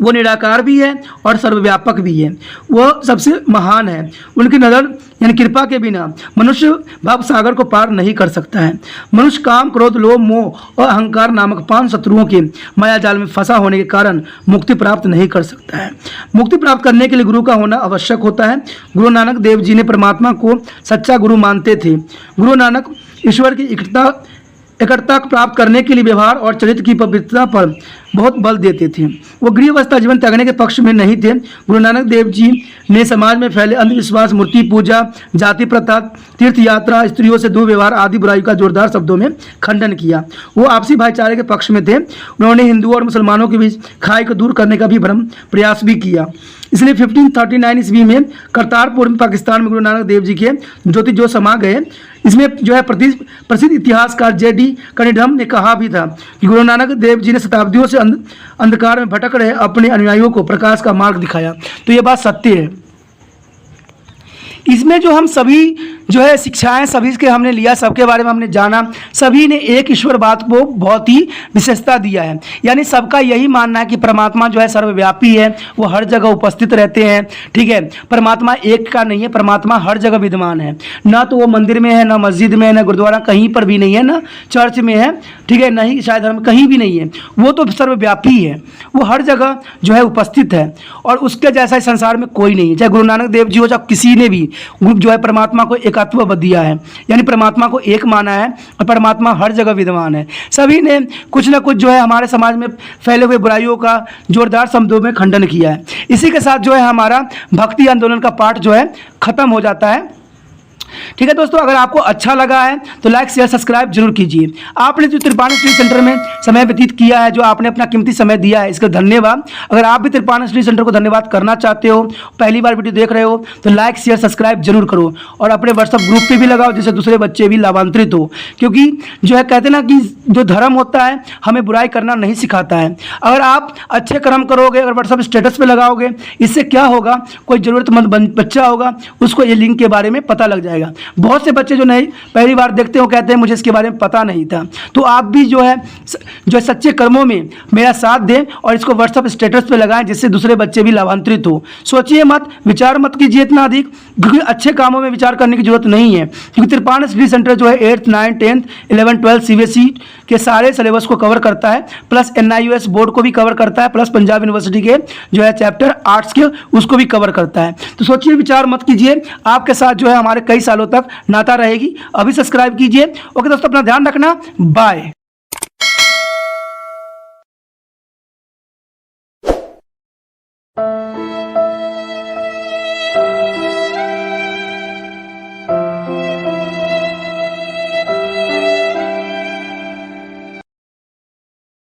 वो निराकार भी है और सर्वव्यापक भी है। वो सबसे महान है। उनकी नज़र यानी कृपा के बिना मनुष्य भाव सागर को पार नहीं कर सकता है। मनुष्य काम, क्रोध, लोभ, मोह और अहंकार नामक 5 शत्रुओं के माया जाल में फंसा होने के कारण मुक्ति प्राप्त नहीं कर सकता है। मुक्ति प्राप्त करने के लिए गुरु का होना आवश्यक होता है। गुरु नानक देव जी ने परमात्मा को सच्चा गुरु मानते थे। गुरु नानक ईश्वर की एकटता प्राप्त करने के लिए व्यवहार और चरित्र की पवित्रता पर बहुत बल देते थे। वो गृहवस्था जीवन त्यागने के पक्ष में नहीं थे। गुरु नानक देव जी ने समाज में फैले अंधविश्वास, मूर्ति पूजा, जाति प्रथा, तीर्थ यात्रा, स्त्रियों से दुर्व्यवहार आदि बुराई का जोरदार शब्दों में खंडन किया। वो आपसी भाईचारे के पक्ष में थे। उन्होंने हिंदू और मुसलमानों के बीच खाई को दूर करने का भी भ्रम प्रयास भी किया। इसलिए 1539 ईस्वी में करतारपुर में पाकिस्तान में गुरु नानक देव जी के ज्योति जो समा गए। इसमें जो है प्रसिद्ध इतिहासकार J.D. कनिडहम ने कहा भी था कि गुरु नानक देव जी ने शताब्दियों से अंधकार में भटक रहे अपने अनुयायियों को प्रकाश का मार्ग दिखाया। तो ये बात सत्य है। इसमें जो हम सभी जो है शिक्षाएं सभी के हमने लिया, सबके बारे में हमने जाना, सभी ने एक ईश्वरवाद को बहुत ही विशेषता दिया है। यानी सबका यही मानना है कि परमात्मा जो है सर्वव्यापी है, वो हर जगह उपस्थित रहते हैं। ठीक है, परमात्मा एक का नहीं है, परमात्मा हर जगह विद्यमान है। ना तो वो मंदिर में है, ना मस्जिद में है, ना गुरुद्वारा कहीं पर भी नहीं है, ना चर्च में है। ठीक है, नहीं शायद धर्म कहीं भी नहीं है, वो तो सर्वव्यापी है, वो हर जगह जो है उपस्थित है और उसके जैसा इस संसार में कोई नहीं है। चाहे गुरु नानक देव जी हो, चाहे किसी ने भी जो है परमात्मा को एकात्व दिया है, यानी परमात्मा को एक माना है और परमात्मा हर जगह विद्यमान है। सभी ने कुछ ना कुछ जो है हमारे समाज में फैले हुए बुराइयों का जोरदार शब्दों में खंडन किया है। इसी के साथ जो है हमारा भक्ति आंदोलन का पाठ जो है खत्म हो जाता है। ठीक है दोस्तों, अगर आपको अच्छा लगा है तो लाइक शेयर सब्सक्राइब जरूर कीजिए। आपने जो त्रिपाणी स्टडी सेंटर में समय व्यतीत किया है, जो आपने अपना कीमती समय दिया है, इसका धन्यवाद। अगर आप भी त्रिपाणी स्टडी सेंटर को धन्यवाद करना चाहते हो, पहली बार वीडियो देख रहे हो, तो लाइक शेयर सब्सक्राइब जरूर करो और अपने व्हाट्सअप ग्रुप पे भी लगाओ, जिससे दूसरे बच्चे भी लाभान्वित हो। क्योंकि जो है कहते ना कि जो धर्म होता है हमें बुराई करना नहीं सिखाता है। अगर आप अच्छे कर्म करोगे, अगर व्हाट्सअप स्टेटस पे लगाओगे, इससे क्या होगा, कोई ज़रूरतमंद बच्चा होगा, उसको ये लिंक के बारे में पता लग जाएगा। बहुत से बच्चे जो नहीं पहली बार देखते हो कहते हैं मुझे इसके बारे में पता नहीं था। तो आप भी जो है सच्चे कर्मों में मेरा साथ दें और इसको व्हाट्सएप स्टेटस पे लगाएं, जिससे दूसरे बच्चे भी लाभान्वित हो। सोचिए मत, विचार मत कीजिए इतना अधिक, क्योंकि अच्छे कामों में विचार करने की जरूरत नहीं है। क्योंकि त्रिपाणी स्टडी सेंटर जो है 8th 9th 10th 11th 12th CBSE के सारे सिलेबस को कवर करता है, प्लस NIOS बोर्ड को भी कवर करता है, प्लस पंजाब यूनिवर्सिटी के जो है चैप्टर आर्ट्स के उसको भी कवर करता है। तो सोचिए, विचार मत कीजिए, आपके साथ जो है हमारे कई सालों तक नाता रहेगी। अभी सब्सक्राइब कीजिए। ओके दोस्तों, अपना ध्यान रखना, बाय।